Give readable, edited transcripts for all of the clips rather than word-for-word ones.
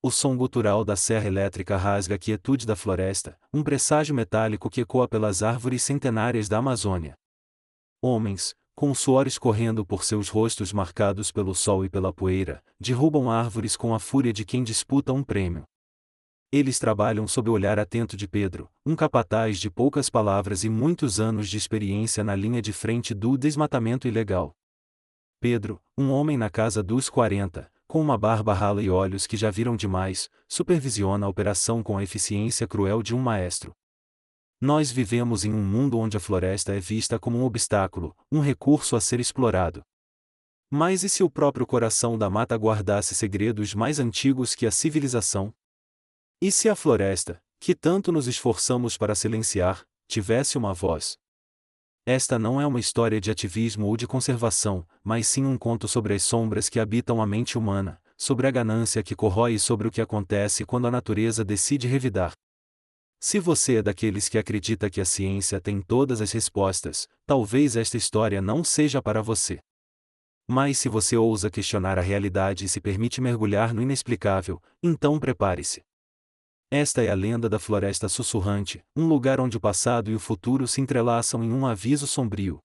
O som gutural da serra elétrica rasga a quietude da floresta, um presságio metálico que ecoa pelas árvores centenárias da Amazônia. Homens, com o suor escorrendo por seus rostos marcados pelo sol e pela poeira, derrubam árvores com a fúria de quem disputa um prêmio. Eles trabalham sob o olhar atento de Pedro, um capataz de poucas palavras e muitos anos de experiência na linha de frente do desmatamento ilegal. Pedro, um homem na casa dos 40, com uma barba rala e olhos que já viram demais, supervisiona a operação com a eficiência cruel de um maestro. Nós vivemos em um mundo onde a floresta é vista como um obstáculo, um recurso a ser explorado. Mas e se o próprio coração da mata guardasse segredos mais antigos que a civilização? E se a floresta, que tanto nos esforçamos para silenciar, tivesse uma voz? Esta não é uma história de ativismo ou de conservação, mas sim um conto sobre as sombras que habitam a mente humana, sobre a ganância que corrói e sobre o que acontece quando a natureza decide revidar. Se você é daqueles que acredita que a ciência tem todas as respostas, talvez esta história não seja para você. Mas se você ousa questionar a realidade e se permite mergulhar no inexplicável, então prepare-se. Esta é a lenda da Floresta Sussurrante, um lugar onde o passado e o futuro se entrelaçam em um aviso sombrio.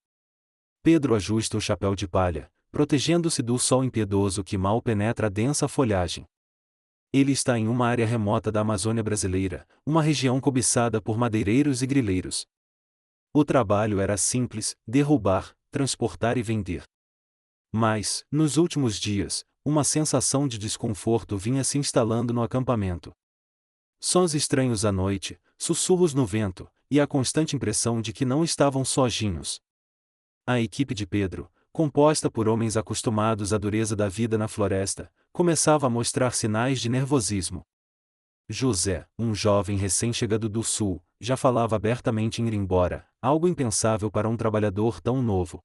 Pedro ajusta o chapéu de palha, protegendo-se do sol impiedoso que mal penetra a densa folhagem. Ele está em uma área remota da Amazônia brasileira, uma região cobiçada por madeireiros e grileiros. O trabalho era simples: derrubar, transportar e vender. Mas, nos últimos dias, uma sensação de desconforto vinha se instalando no acampamento. Sons estranhos à noite, sussurros no vento, e a constante impressão de que não estavam sozinhos. A equipe de Pedro, composta por homens acostumados à dureza da vida na floresta, começava a mostrar sinais de nervosismo. José, um jovem recém-chegado do sul, já falava abertamente em ir embora, algo impensável para um trabalhador tão novo.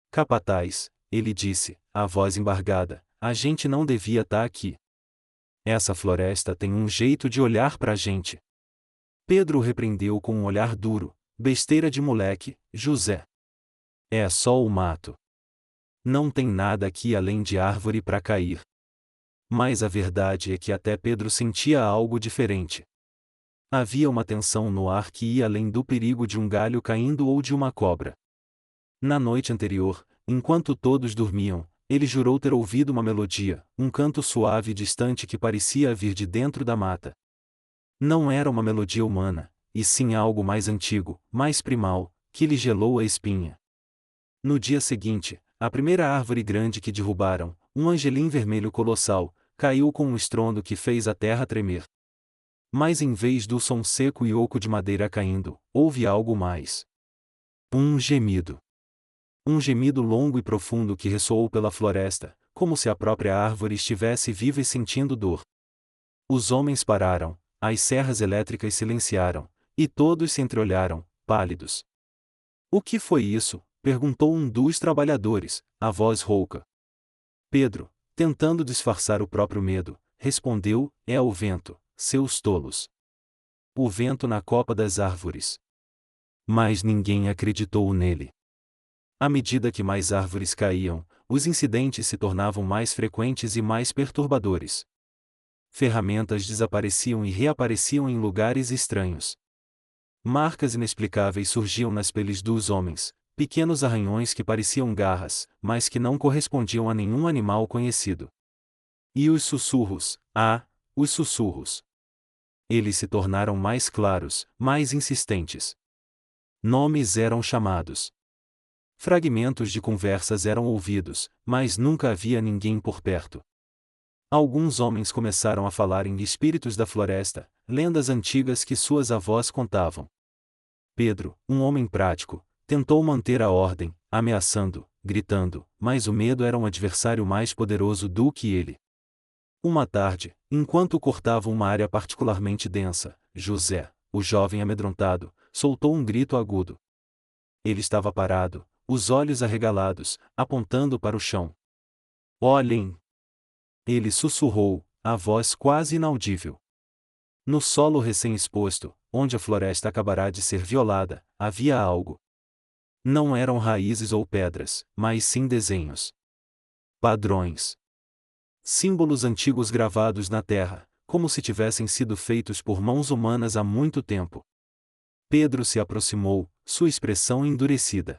Capataz, ele disse, a voz embargada, a gente não devia estar aqui. Essa floresta tem um jeito de olhar pra gente. Pedro o repreendeu com um olhar duro: besteira de moleque, José. É só o mato. Não tem nada aqui além de árvore pra cair. Mas a verdade é que até Pedro sentia algo diferente. Havia uma tensão no ar que ia além do perigo de um galho caindo ou de uma cobra. Na noite anterior, enquanto todos dormiam, ele jurou ter ouvido uma melodia, um canto suave e distante que parecia vir de dentro da mata. Não era uma melodia humana, e sim algo mais antigo, mais primal, que lhe gelou a espinha. No dia seguinte, a primeira árvore grande que derrubaram, um angelim vermelho colossal, caiu com um estrondo que fez a terra tremer. Mas em vez do som seco e oco de madeira caindo, houve algo mais. Um gemido. Um gemido longo e profundo que ressoou pela floresta, como se a própria árvore estivesse viva e sentindo dor. Os homens pararam, as serras elétricas silenciaram, e todos se entreolharam, pálidos. O que foi isso? Perguntou um dos trabalhadores, a voz rouca. Pedro, tentando disfarçar o próprio medo, respondeu: é o vento, seus tolos. O vento na copa das árvores. Mas ninguém acreditou nele. À medida que mais árvores caíam, os incidentes se tornavam mais frequentes e mais perturbadores. Ferramentas desapareciam e reapareciam em lugares estranhos. Marcas inexplicáveis surgiam nas peles dos homens, pequenos arranhões que pareciam garras, mas que não correspondiam a nenhum animal conhecido. E os sussurros, os sussurros. Eles se tornaram mais claros, mais insistentes. Nomes eram chamados. Fragmentos de conversas eram ouvidos, mas nunca havia ninguém por perto. Alguns homens começaram a falar em espíritos da floresta, lendas antigas que suas avós contavam. Pedro, um homem prático, tentou manter a ordem, ameaçando, gritando, mas o medo era um adversário mais poderoso do que ele. Uma tarde, enquanto cortavam uma área particularmente densa, José, o jovem amedrontado, soltou um grito agudo. Ele estava parado, os olhos arregalados, apontando para o chão. Olhem! Ele sussurrou, a voz quase inaudível. No solo recém-exposto, onde a floresta acabará de ser violada, havia algo. Não eram raízes ou pedras, mas sim desenhos. Padrões. Símbolos antigos gravados na terra, como se tivessem sido feitos por mãos humanas há muito tempo. Pedro se aproximou, sua expressão endurecida.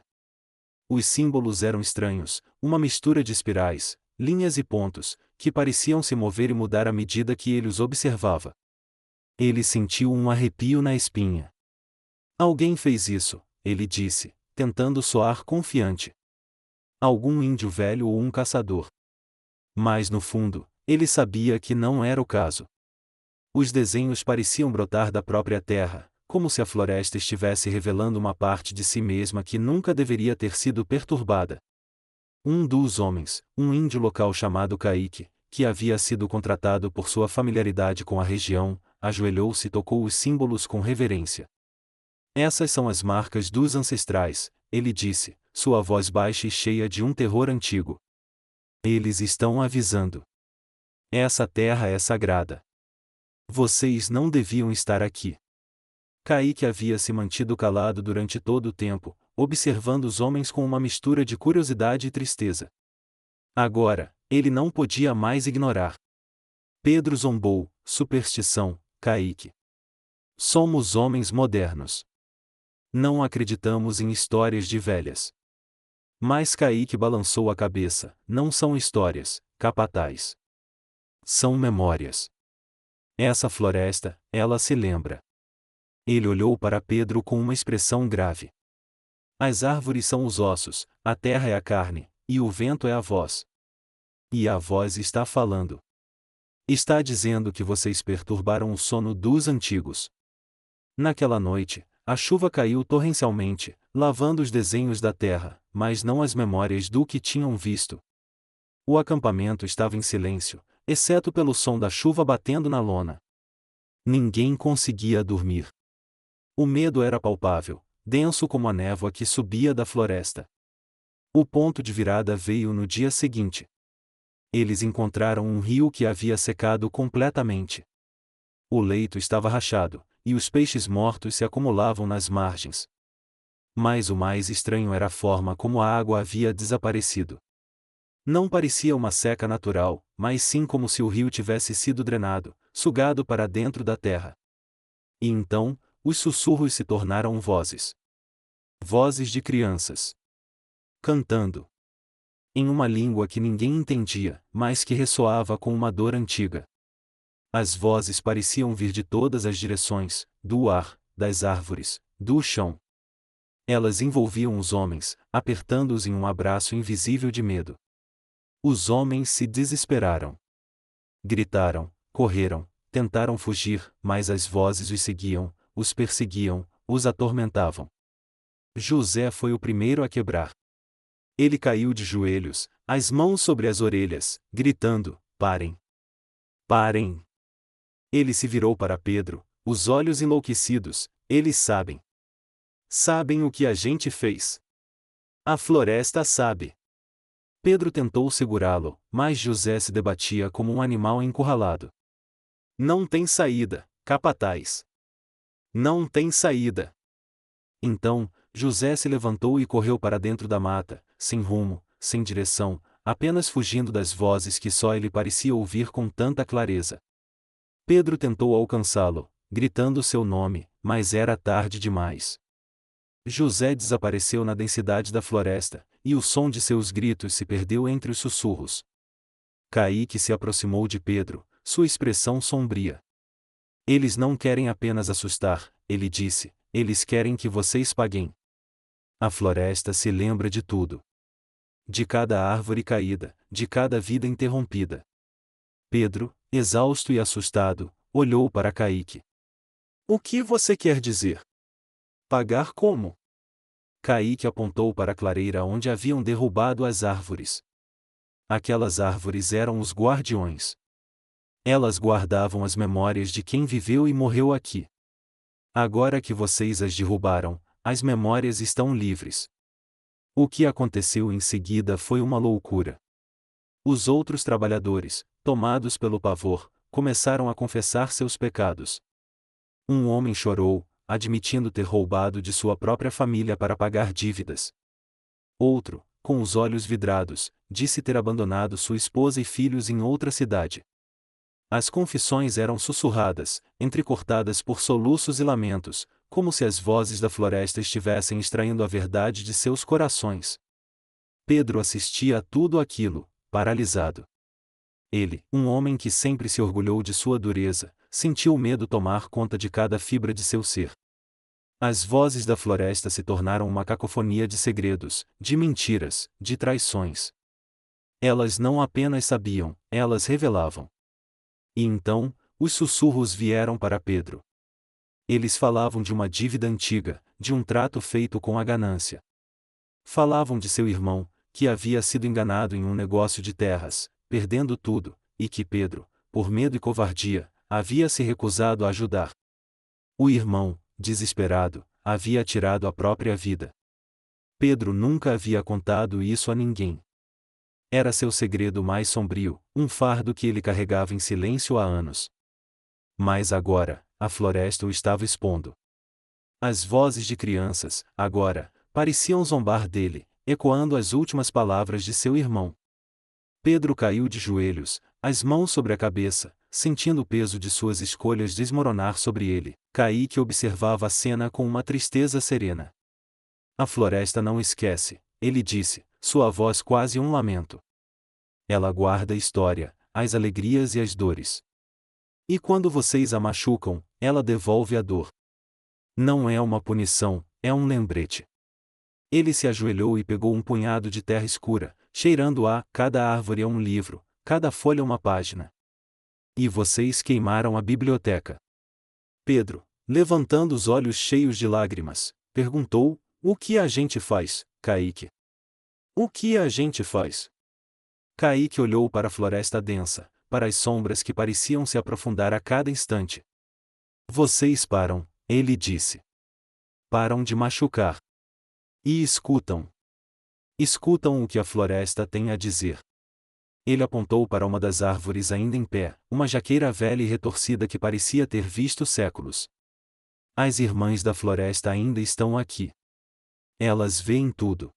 Os símbolos eram estranhos, uma mistura de espirais, linhas e pontos, que pareciam se mover e mudar à medida que ele os observava. Ele sentiu um arrepio na espinha. Alguém fez isso, ele disse, tentando soar confiante. Algum índio velho ou um caçador. Mas no fundo, ele sabia que não era o caso. Os desenhos pareciam brotar da própria terra, como se a floresta estivesse revelando uma parte de si mesma que nunca deveria ter sido perturbada. Um dos homens, um índio local chamado Caíque, que havia sido contratado por sua familiaridade com a região, ajoelhou-se e tocou os símbolos com reverência. Essas são as marcas dos ancestrais, ele disse, sua voz baixa e cheia de um terror antigo. Eles estão avisando. Essa terra é sagrada. Vocês não deviam estar aqui. Caíque havia se mantido calado durante todo o tempo, observando os homens com uma mistura de curiosidade e tristeza. Agora, ele não podia mais ignorar. Pedro zombou, superstição, Caíque. Somos homens modernos. Não acreditamos em histórias de velhas. Mas Caíque balançou a cabeça, não são histórias, capataz. São memórias. Essa floresta, ela se lembra. Ele olhou para Pedro com uma expressão grave. As árvores são os ossos, a terra é a carne, e o vento é a voz. E a voz está falando. Está dizendo que vocês perturbaram o sono dos antigos. Naquela noite, a chuva caiu torrencialmente, lavando os desenhos da terra, mas não as memórias do que tinham visto. O acampamento estava em silêncio, exceto pelo som da chuva batendo na lona. Ninguém conseguia dormir. O medo era palpável, denso como a névoa que subia da floresta. O ponto de virada veio no dia seguinte. Eles encontraram um rio que havia secado completamente. O leito estava rachado, e os peixes mortos se acumulavam nas margens. Mas o mais estranho era a forma como a água havia desaparecido. Não parecia uma seca natural, mas sim como se o rio tivesse sido drenado, sugado para dentro da terra. E então, os sussurros se tornaram vozes. Vozes de crianças. Cantando. Em uma língua que ninguém entendia, mas que ressoava com uma dor antiga. As vozes pareciam vir de todas as direções, do ar, das árvores, do chão. Elas envolviam os homens, apertando-os em um abraço invisível de medo. Os homens se desesperaram. Gritaram, correram, tentaram fugir, mas as vozes os seguiam, os perseguiam, os atormentavam. José foi o primeiro a quebrar. Ele caiu de joelhos, as mãos sobre as orelhas, gritando: parem! Parem! Ele se virou para Pedro, os olhos enlouquecidos: eles sabem. Sabem o que a gente fez. A floresta sabe. Pedro tentou segurá-lo, mas José se debatia como um animal encurralado. Não tem saída, capataz. Não tem saída. Então, José se levantou e correu para dentro da mata, sem rumo, sem direção, apenas fugindo das vozes que só ele parecia ouvir com tanta clareza. Pedro tentou alcançá-lo, gritando seu nome, mas era tarde demais. José desapareceu na densidade da floresta, e o som de seus gritos se perdeu entre os sussurros. Caíque se aproximou de Pedro, sua expressão sombria. Eles não querem apenas assustar, ele disse, eles querem que vocês paguem. A floresta se lembra de tudo. De cada árvore caída, de cada vida interrompida. Pedro, exausto e assustado, olhou para Caíque. O que você quer dizer? Pagar como? Caíque apontou para a clareira onde haviam derrubado as árvores. Aquelas árvores eram os guardiões. Elas guardavam as memórias de quem viveu e morreu aqui. Agora que vocês as derrubaram, as memórias estão livres. O que aconteceu em seguida foi uma loucura. Os outros trabalhadores, tomados pelo pavor, começaram a confessar seus pecados. Um homem chorou, admitindo ter roubado de sua própria família para pagar dívidas. Outro, com os olhos vidrados, disse ter abandonado sua esposa e filhos em outra cidade. As confissões eram sussurradas, entrecortadas por soluços e lamentos, como se as vozes da floresta estivessem extraindo a verdade de seus corações. Pedro assistia a tudo aquilo, paralisado. Ele, um homem que sempre se orgulhou de sua dureza, sentiu o medo tomar conta de cada fibra de seu ser. As vozes da floresta se tornaram uma cacofonia de segredos, de mentiras, de traições. Elas não apenas sabiam, elas revelavam. E então, os sussurros vieram para Pedro. Eles falavam de uma dívida antiga, de um trato feito com a ganância. Falavam de seu irmão, que havia sido enganado em um negócio de terras, perdendo tudo, e que Pedro, por medo e covardia, havia se recusado a ajudar. O irmão, desesperado, havia tirado a própria vida. Pedro nunca havia contado isso a ninguém. Era seu segredo mais sombrio, um fardo que ele carregava em silêncio há anos. Mas agora, a floresta o estava expondo. As vozes de crianças, agora, pareciam zombar dele, ecoando as últimas palavras de seu irmão. Pedro caiu de joelhos, as mãos sobre a cabeça, sentindo o peso de suas escolhas desmoronar sobre ele. Caíque observava a cena com uma tristeza serena. A floresta não esquece, ele disse, sua voz quase um lamento. Ela guarda a história, as alegrias e as dores. E quando vocês a machucam, ela devolve a dor. Não é uma punição, é um lembrete. Ele se ajoelhou e pegou um punhado de terra escura, cheirando-a. Cada árvore é um livro, cada folha uma página. E vocês queimaram a biblioteca. Pedro, levantando os olhos cheios de lágrimas, perguntou: o que a gente faz, Caíque? O que a gente faz? Caíque olhou para a floresta densa, para as sombras que pareciam se aprofundar a cada instante. Vocês param, ele disse. Param de machucar. E escutam. Escutam o que a floresta tem a dizer. Ele apontou para uma das árvores ainda em pé, uma jaqueira velha e retorcida que parecia ter visto séculos. As irmãs da floresta ainda estão aqui. Elas veem tudo.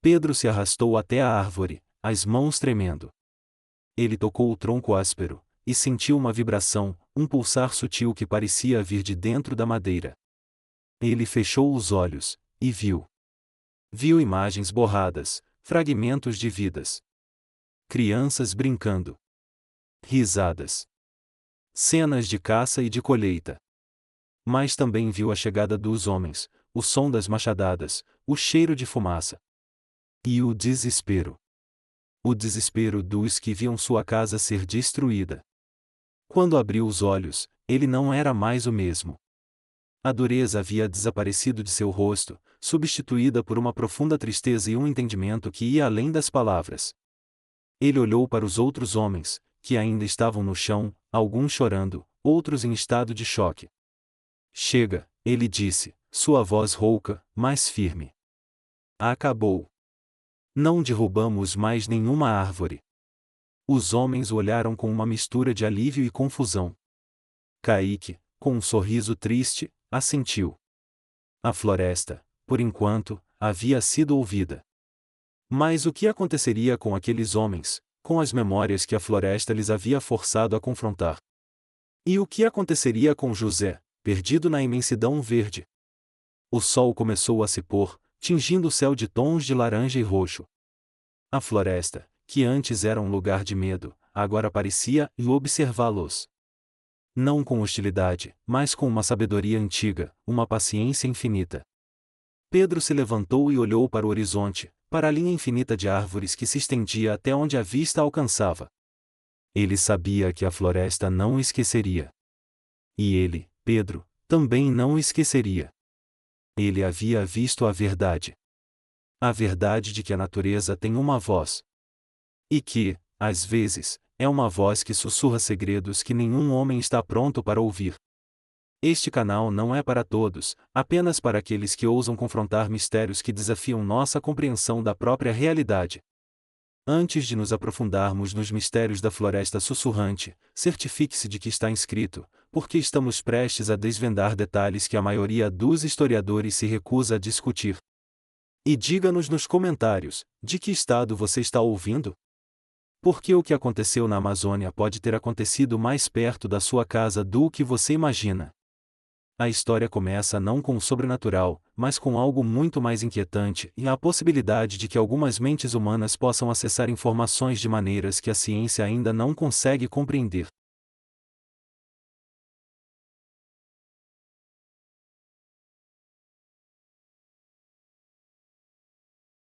Pedro se arrastou até a árvore, as mãos tremendo. Ele tocou o tronco áspero, e sentiu uma vibração, um pulsar sutil que parecia vir de dentro da madeira. Ele fechou os olhos, e viu. Viu imagens borradas, fragmentos de vidas. Crianças brincando. Risadas. Cenas de caça e de colheita. Mas também viu a chegada dos homens, o som das machadadas, o cheiro de fumaça. E o desespero. O desespero dos que viam sua casa ser destruída. Quando abriu os olhos, ele não era mais o mesmo. A dureza havia desaparecido de seu rosto, substituída por uma profunda tristeza e um entendimento que ia além das palavras. Ele olhou para os outros homens, que ainda estavam no chão, alguns chorando, outros em estado de choque. Chega, ele disse, sua voz rouca, mas firme. Acabou. Não derrubamos mais nenhuma árvore. Os homens o olharam com uma mistura de alívio e confusão. Caíque, com um sorriso triste, assentiu. A floresta, por enquanto, havia sido ouvida. Mas o que aconteceria com aqueles homens, com as memórias que a floresta lhes havia forçado a confrontar? E o que aconteceria com José, perdido na imensidão verde? O sol começou a se pôr, tingindo o céu de tons de laranja e roxo. A floresta, que antes era um lugar de medo, agora parecia observá-los. Não com hostilidade, mas com uma sabedoria antiga, uma paciência infinita. Pedro se levantou e olhou para o horizonte, para a linha infinita de árvores que se estendia até onde a vista alcançava. Ele sabia que a floresta não o esqueceria. E ele, Pedro, também não o esqueceria. Ele havia visto a verdade. A verdade de que a natureza tem uma voz. E que, às vezes, é uma voz que sussurra segredos que nenhum homem está pronto para ouvir. Este canal não é para todos, apenas para aqueles que ousam confrontar mistérios que desafiam nossa compreensão da própria realidade. Antes de nos aprofundarmos nos mistérios da floresta sussurrante, certifique-se de que está inscrito, porque estamos prestes a desvendar detalhes que a maioria dos historiadores se recusa a discutir. E diga-nos nos comentários, de que estado você está ouvindo? Porque o que aconteceu na Amazônia pode ter acontecido mais perto da sua casa do que você imagina. A história começa não com o sobrenatural, mas com algo muito mais inquietante e a possibilidade de que algumas mentes humanas possam acessar informações de maneiras que a ciência ainda não consegue compreender.